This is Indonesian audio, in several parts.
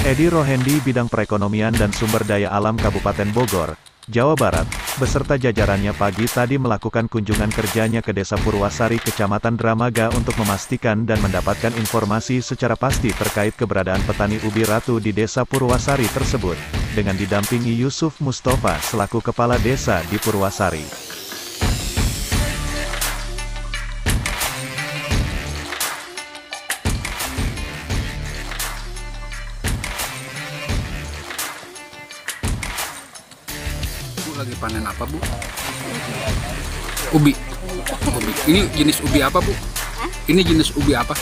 Edi Rohendi, Bidang Perekonomian dan Sumber Daya Alam Kabupaten Bogor, Jawa Barat, beserta jajarannya pagi tadi melakukan kunjungan kerjanya ke Desa Purwasari, Kecamatan Dramaga untuk memastikan dan mendapatkan informasi secara pasti terkait keberadaan petani ubi ratu di Desa Purwasari tersebut, dengan didampingi Yusuf Mustafa selaku Kepala Desa di Purwasari. Lagi panen apa, Bu? Ubi. Ubi. Ini jenis ubi apa, Bu? Ini jenis ubi apa?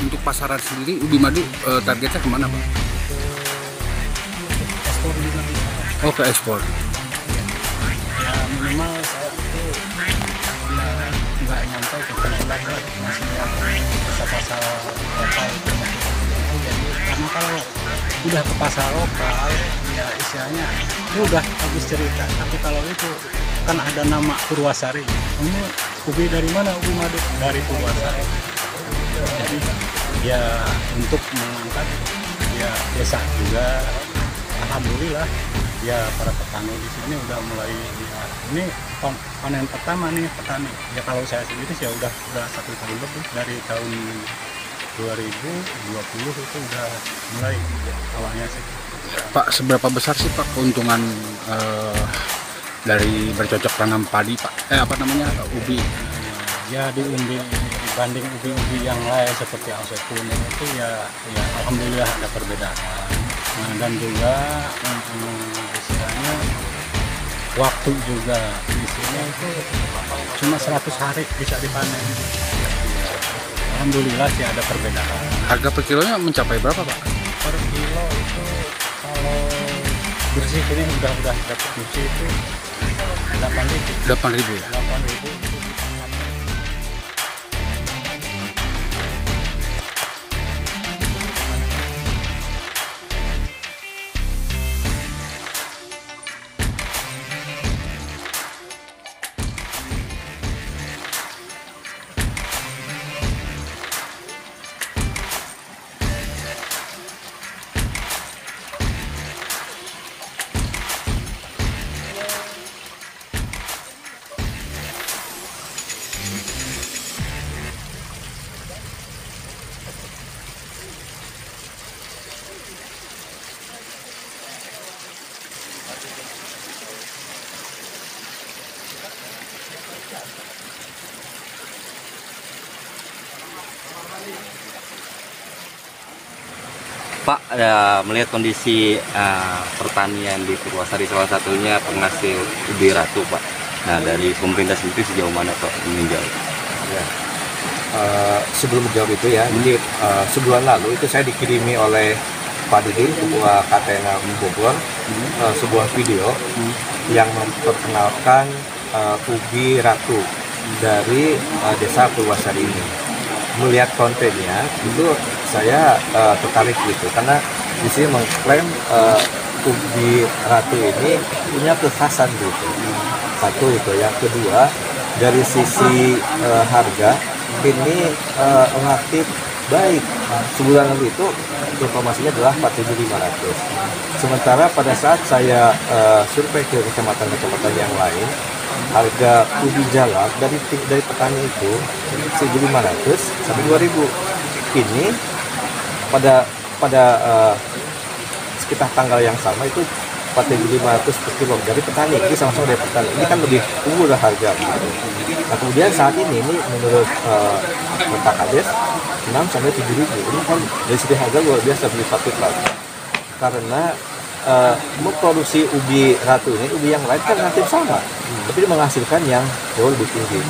Untuk pasaran sendiri ubi madu targetnya kemana, Pak? Ekspor juga bisa. Oh, ke ekspor. Ya minimal saya itu nggak nyampe ke bulan lah, masih pasar lokal itu masih itu. Jadi karena kalau udah ke pasar lokal ya istilahnya udah habis cerita, tapi kalau itu kan ada nama Purwasari, kamu ubi dari mana? Ubi madu dari Purwasari. Jadi ya untuk mengangkat ya desa juga alhamdulillah ya para petani di sini udah mulai ya, ini panen pertama nih petani ya. Kalau saya sendiri sih ya udah 1 tahun lebih, dari tahun 2020 itu udah mulai awalnya sih. Pak, seberapa besar sih Pak keuntungan dari bercocok tanam padi, Pak? Ubi? Ya dibanding ubi-ubi yang lain seperti angsa kuning itu ya alhamdulillah ada perbedaan. Nah, dan juga istilahnya waktu juga di sini itu cuma 100 hari bisa dipanen. Alhamdulillah sih ada perbedaan. Harga per kilonya mencapai berapa, Pak? Per kilo itu kalau bersih ini udah dapat bersih itu 8.000. 8.000 ya? 8.000. Pak, melihat kondisi pertanian di Purwasari, salah satunya penghasil ubi ratu, Pak. Nah, dari pemerintah sendiri sejauh mana Pak meninjau? Ya. Sebelum menjawab itu ya, jadi sebulan lalu itu saya dikirimi oleh Pak Didi, Ketua KTN Bogor, sebuah video yang memperkenalkan ubi ratu dari Desa Purwasari ini. Melihat kontennya itu saya tertarik gitu, karena di sini mengklaim ubi ratu ini punya kekhasan gitu. Satu itu, yang kedua dari sisi harga ini relatif baik. Sebulan lalu itu informasinya adalah 4.500. Sementara pada saat saya survei ke kecamatan-kecamatan yang lain, harga ubi jalak dari petani itu 1.500 sampai 2.000. Ini pada sekitar tanggal yang sama itu 4.500 per kilo dari petani. Ini sama-sama dari petani. Ini kan lebih unggul lah harga. Nah, kemudian saat ini menurut Pak Kades 6 sampai 7.000. Ini kan dari segi harga luar biasa berlipat lagi. Karena memproduksi ubi ratu ini, ubi yang lain kan relatif sama, tapi menghasilkan yang jauh lebih tinggi.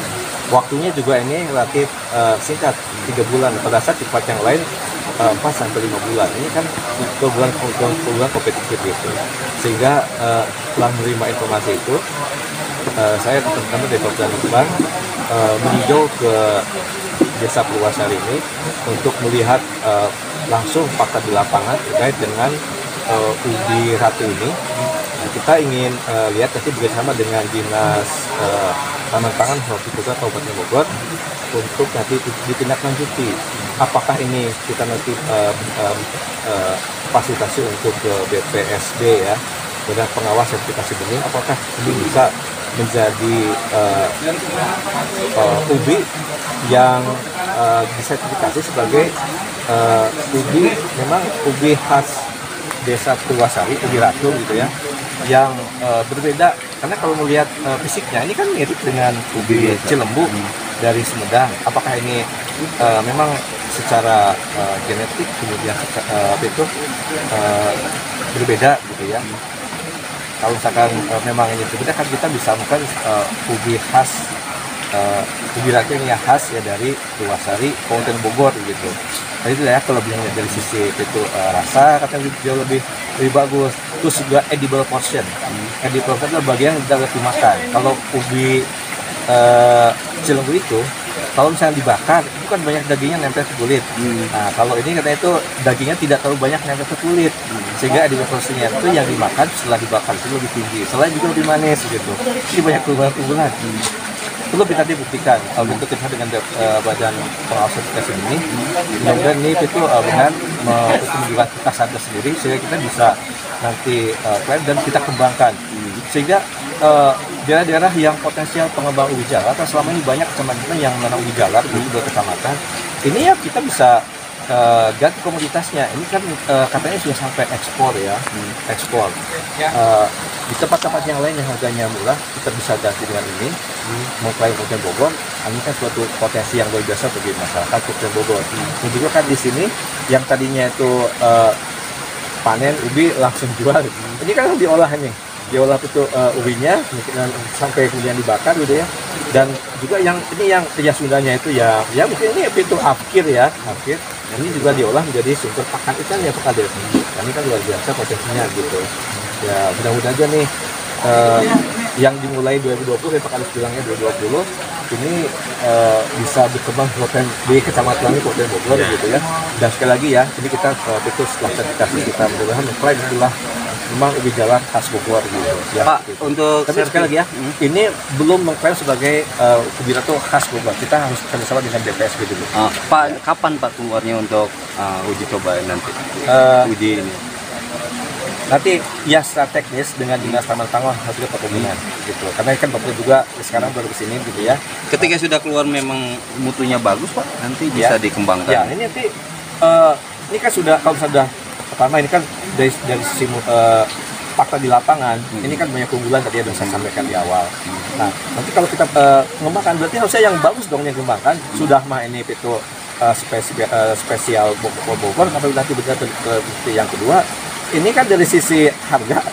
Waktunya juga ini relatif singkat, 3 bulan. Pada saat di tempat yang lain 4 sampai 5 bulan. Ini kan program kompetitif gitu. Sehingga setelah menerima informasi itu, saya teman-teman dari Koperasi Bank meninjau ke Desa Purwasari ini untuk melihat langsung fakta di lapangan terkait dengan ubi ratu ini. Nah, kita ingin lihat nanti bekerjasama dengan Dinas Taman Pangan Hortikultura Kabupaten Bogor untuk nanti ditindaklanjuti. Apakah ini kita nanti fasilitasi untuk BPSD ya, Badan Pengawas Sertifikasi Benih, apakah ini bisa menjadi ubi yang disertifikasi sebagai ubi, memang ubi khas Desa Purwasari, ubi ratu gitu ya, yang berbeda. Karena kalau melihat fisiknya ini kan mirip dengan ubi Cilembu dari Sumedang. Apakah ini memang secara genetik kemudian berbeda gitu ya? Kalau misalkan memang ini berbeda, kan kita bisa melakukan ubi khas, ubi ratu yang khas ya dari Purwasari, Kabupaten Bogor gitu. Nah itu ya kelebihannya dari sisi itu rasa katanya jauh lebih bagus. Terus juga edible portion. Edible portion adalah bagian yang dapat dimakan. Kalau ubi Cilembu itu, kalau misalnya dibakar, itu kan banyak dagingnya nempel ke kulit. Nah kalau ini katanya itu dagingnya tidak terlalu banyak nempel ke kulit, sehingga edible portionnya itu yang dimakan setelah dibakar itu lebih tinggi. Selain juga lebih manis gitu. Ini banyak keunggulan. Perlu kita dibuktikan kalau itu kita dengan Badan Pengawas Sertifikasi ini, mudah-mudahan ini itu benar menunjukkan kita sadar sendiri sehingga kita bisa nanti plan dan kita kembangkan sehingga daerah-daerah yang potensial pengembang ubi jalar, kan selama ini banyak kecamatan yang menanam ubi jalar di 2 kecamatan ini ya kita bisa ganti komoditasnya. Ini kan katanya sudah sampai ekspor ya, ekspor. Di tempat-tempat yang lain yang harganya murah kita bisa ganti dengan ini. Mengklaim Kabupaten Bogor, ini kan suatu potensi yang luar biasa bagi masyarakat Kabupaten Bogor. Dan juga kan di sini yang tadinya itu panen ubi langsung jual, ini kan diolahnya, diolah itu ubinya sampai kemudian dibakar gitu ya. Dan juga yang ini yang sudahnya itu ya mungkin ini itu akhir ya, akhir. Ini juga diolah menjadi sumber pakan ikan ya Pak Kades. Ini kan luar biasa potensinya gitu. Ya mudah-mudahan aja nih yang dimulai 2020 Pak Kades bilangnya 2020 ini bisa berkembang di kecamatan Kabupaten Bogor gitu ya. Dan sekali lagi ya, ini kita itu setelah sertifikasi kita mudah-mudahan mengklaim itulah memang ubi jalar khas Bogor gitu. Ya, Pak, gitu. untuk Tapi sekali lagi ya, ini belum mengklaim sebagai ubi ratu khas Bogor. Kita harus kerjasama dengan BPSD dulu. Pak, kapan Pak keluarnya untuk uji coba nanti? Uji ini. Nanti ya secara teknis dengan Dinas Taman Pangan harus juga perkebunan gitu. Karena kan Bapak juga sekarang baru kesini gitu ya. Ketika sudah keluar memang mutunya bagus Pak, nanti bisa dikembangkan. Ya, ini nanti ini kan sudah kalau sudah pertama ini kan dari sisi fakta di lapangan, ini kan banyak keunggulan tadi yang saya sampaikan di awal. Nah, nanti kalau kita mengembangkan berarti harusnya yang bagus dong yang dikembangkan. Sudah mah ini itu spesial Bogor, tapi nanti benar ke yang kedua. Ini kan dari sisi harga,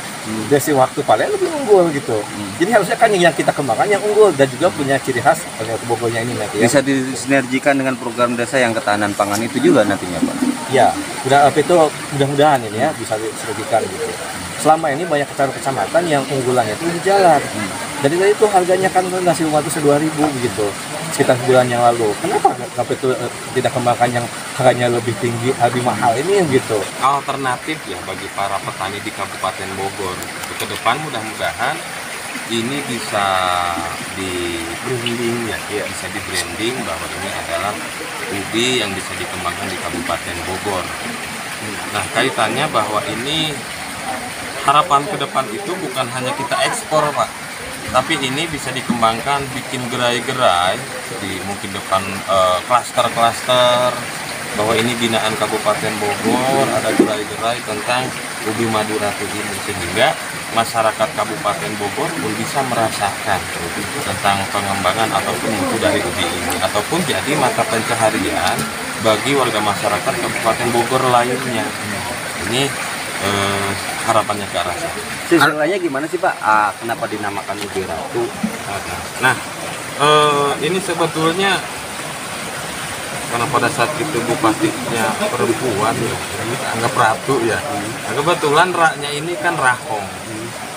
dari sisi waktu paling lebih unggul gitu. Jadi harusnya kan yang kita kembangkan yang unggul dan juga punya ciri khas Bogornya ini nanti ya. Bisa disinergikan dengan program desa yang ketahanan pangan itu juga nantinya Pak. Ya, mudah-mudahan ini ya bisa disinergikan gitu. Selama ini banyak kecamatan yang unggulannya itu di jalan. Jadi tadi itu harganya kan nasi rumah itu 2.000 begitu sekitar bulan yang lalu. Kenapa itu tidak kembangkan yang harganya lebih tinggi, lebih mahal ini gitu? Alternatif ya bagi para petani di Kabupaten Bogor. Ke depan mudah-mudahan ini bisa di branding ya, bisa di branding bahwa ini adalah ubi yang bisa dikembangkan di Kabupaten Bogor. Nah, kaitannya bahwa ini harapan ke depan itu bukan hanya kita ekspor Pak, tapi ini bisa dikembangkan, bikin gerai-gerai di mungkin depan klaster-klaster bahwa ini binaan Kabupaten Bogor, ada gerai-gerai tentang ubi Maduratu ini sehingga masyarakat Kabupaten Bogor pun bisa merasakan tentang pengembangan ataupun mutu dari ubi ini ataupun jadi mata pencaharian bagi warga masyarakat Kabupaten Bogor lainnya. Ini harapannya ke arah sana. Sebenarnya gimana sih Pak? Kenapa dinamakan ubi ratu? Nah, ini sebetulnya karena pada saat itu bupatinya perempuan ya, anggap ratu ya. Nah, kebetulan raknya ini kan Rahong.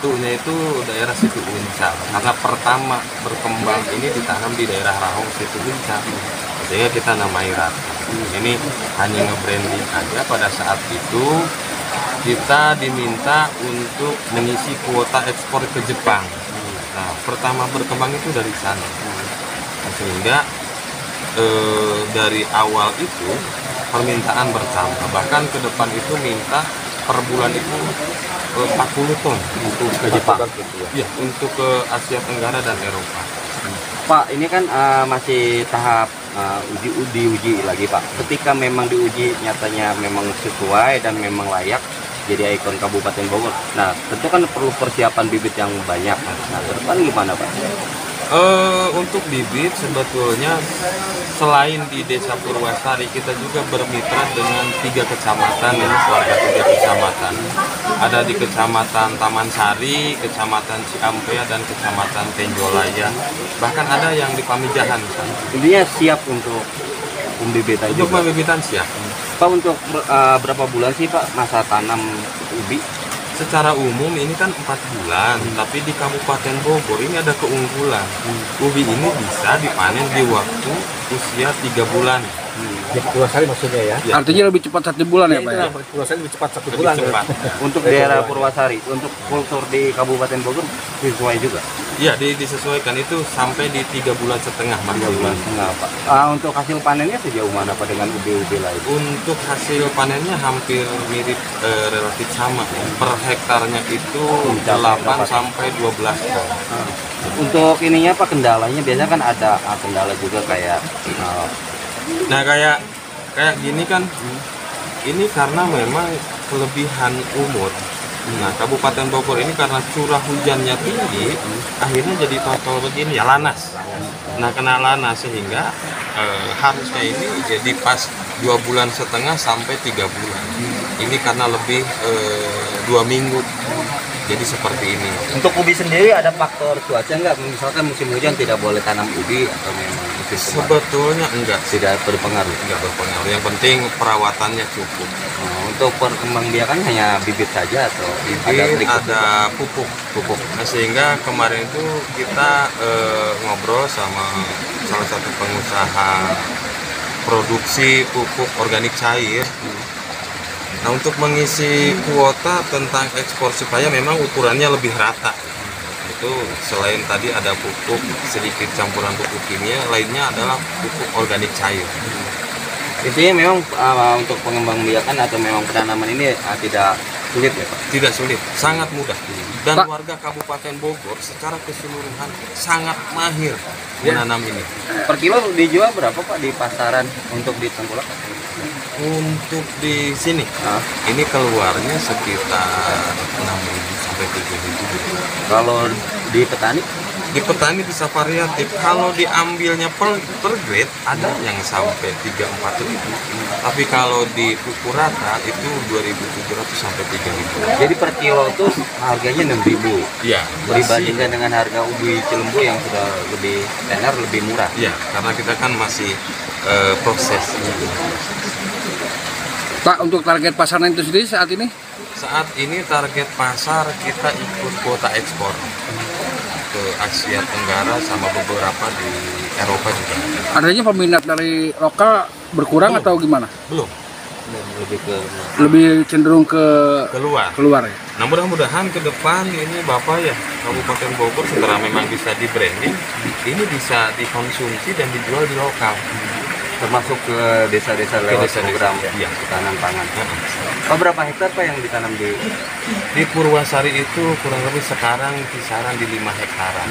Tunya itu daerah Situ Uncang. Karena pertama berkembang ini ditanam di daerah Rahong Situ Uncang. Sehingga kita namai ratu. Ini hanya nge-branding aja pada saat itu kita diminta untuk mengisi kuota ekspor ke Jepang. Nah, pertama berkembang itu dari sana. Nah, sehingga dari awal itu permintaan bertambah. Bahkan ke depan itu minta per bulan itu 40 ton untuk ke Jepang. Ya, untuk ke Asia Tenggara dan Eropa. Pak, ini kan masih tahap diuji lagi Pak. Ketika memang diuji nyatanya memang sesuai dan memang layak jadi ikon Kabupaten Bogor. Nah, tentu kan perlu persiapan bibit yang banyak. Nah, ke depan gimana Pak? Untuk bibit sebetulnya selain di Desa Purwasari, kita juga bermitra dengan 3 kecamatan ya, warga 3 kecamatan. Ada di Kecamatan Taman Sari, Kecamatan Ciampea, dan Kecamatan Tenjolaya. Bahkan ada yang di Pamijahan misalnya. Intinya siap untuk pembibitan Untuk juga. pembibitan siap. Pak, untuk berapa bulan sih Pak masa tanam ubi? Secara umum ini kan 4 bulan, tapi di Kabupaten Bogor ini ada keunggulan. Ubi ini bisa dipanen di waktu usia 3 bulan. Di Purwasari maksudnya ya. Ya. Artinya lebih cepat 1 bulan ya Pak ya? Purwasari lebih cepat 1 Lebih bulan. cepat. Untuk daerah Purwasari, untuk kultur di Kabupaten Bogor sesuai juga. Iya, disesuaikan itu sampai di 3 bulan setengah 3 bulan maksimal. setengah Pak. Untuk hasil panennya sejauh mana Pak dengan ubi-ubi lain? Untuk hasil panennya hampir mirip, relatif sama. Per hektarnya itu 8 sampai 12 ton. Untuk ininya Pak, kendalanya biasanya kan ada kendala juga kayak Nah, kayak gini kan, ini karena memang kelebihan umur. Nah, Kabupaten Bogor ini karena curah hujannya tinggi, akhirnya jadi total begini ya, lanas. Nah, kena lanas sehingga harusnya ini jadi pas 2,5 bulan sampai 3 bulan. Ini karena lebih 2 minggu. Jadi seperti ini. untuk ubi sendiri ada faktor cuaca nggak? Misalkan musim hujan tidak boleh tanam ubi atau memang musim kemarau? Sebetulnya enggak, Tidak berpengaruh. enggak berpengaruh. Yang penting perawatannya cukup. Untuk perkembangbiakan hanya bibit saja atau Bibit, berikutnya? ada pupuk. Nah, sehingga kemarin itu kita ngobrol sama salah satu pengusaha produksi pupuk organik cair. Nah, untuk mengisi kuota tentang ekspor supaya memang ukurannya lebih rata. Itu selain tadi ada pupuk sedikit campuran pupuk kimia, lainnya adalah pupuk organik cair. Intinya memang untuk pengembangbiakan atau memang penanaman ini tidak sulit ya Pak? Tidak sulit, sangat mudah. Dan Pak. warga Kabupaten Bogor secara keseluruhan sangat mahir menanam ini. Per kilo dijual berapa Pak di pasaran untuk di Tengkulak? Untuk di sini, ini keluarnya sekitar 6.000 sampai 7.000. Kalau di petani? Di petani bisa variatif. Kalau diambilnya per grade ada yang sampai 3-4 ribu. Tapi kalau di pupuk rata itu 2.700 sampai 3.000. Jadi per kilo itu harganya 6.000. Ya, Dibandingkan dengan harga ubi Cilembu yang sudah lebih tenar, lebih murah. ya, karena kita kan masih proses. Pak, untuk target pasaran itu sendiri saat ini? Saat ini target pasar kita ikut kuota ekspor ke Asia Tenggara sama beberapa di Eropa juga. Adanya peminat dari lokal berkurang atau gimana? Belum, Lebih ke Lebih cenderung ke keluar. keluar ya? Nah, mudah-mudahan ke depan ini Bapak ya, Kabupaten Bogor setelah memang bisa di branding, ini bisa dikonsumsi dan dijual di lokal. termasuk ke desa-desa lewat program iya. ketahanan pangan. Berapa hektar Pak yang ditanam Di Purwasari itu kurang lebih sekarang kisaran di 5 hektaran.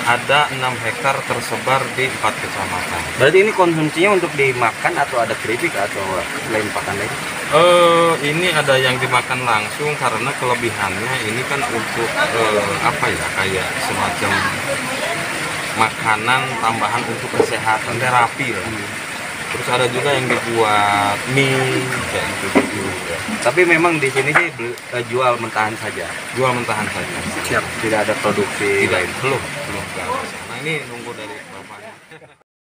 Ada 6 hektar tersebar di 4 kecamatan. Berarti ini konsumsinya untuk dimakan atau ada keripik atau lain pakan lain? Ini ada yang dimakan langsung karena kelebihannya ini kan untuk apa ya, kayak semacam makanan tambahan untuk kesehatan, terapi lah. Terus ada juga yang dibuat mie kayak gitu. Tapi memang di sini sih jual mentahan saja. Jual mentahan saja. Siap. Tidak ada produksi Tidak, lain. belum. Nah, ini nunggu dari